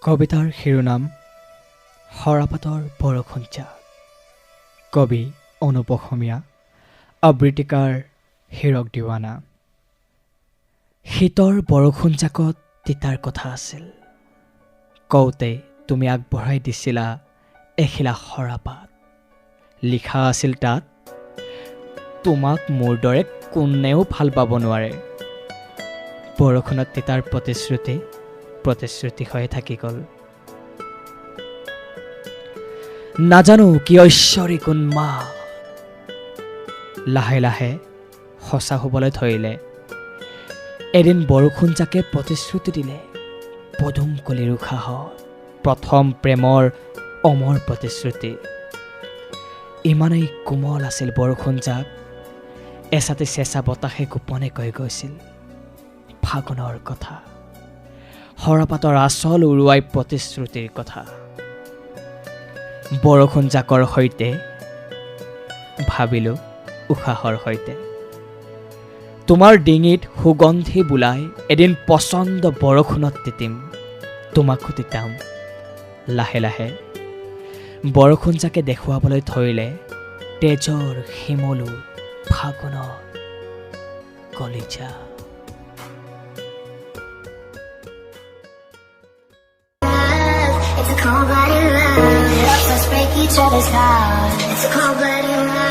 কবিতাৰ শিৰোনাম সৰাপাতৰ বৰষুণজাক। কবি অনুপ অসমীয়া, আবৃত্তিকাৰ হীৰক দিৱানা। শীতৰ বৰষুণজাকত তিতাৰ কথা আছিল, কওঁতে তুমি আগবঢ়াই দিছিলা এখিলা সৰাপাত। লিখা আছিল তাত, তোমাক মোৰ দৰে কোনেও ভাল পাব নোৱাৰে। বৰষুণত তিতাৰ প্ৰতিশ্ৰুতি হৈ থাকি গ'ল। নাজানো কি ঐশ্বৰিক উন্মাদ লাহে লাহে সঁচা হ'বলৈ ধৰিলে। এদিন বৰষুণজাকে প্ৰতিশ্ৰুতি দিলে পদুমকলিৰ উশাহত, প্ৰথম প্ৰেমৰ অমৰ প্ৰতিশ্ৰুতি। ইমানেই কোমল আছিল বৰষুণজাক, এচাটি চেঁচা বতাহে গোপনে কৈ গৈছিল ফাগুনৰ কথা, সৰাপাতৰ আচল উৰুৱাই প্ৰতিশ্ৰুতিৰ কথা। বৰষুণজাকৰ সৈতে ভাবিলো উশাহৰ সৈতে, তোমাৰ ডিঙিত সুগন্ধি বোলাই এদিন পচন্দ বৰষুণত তিতিম, তোমাকো তিতাম লাহে লাহে। বৰষুণজাকে দেখুৱাবলৈ ধৰিলে তেজৰ শিমলু ফাগুনৰ কলিজা। It's a cold-blooded love. Let's break each other's hearts. It's a cold-blooded love.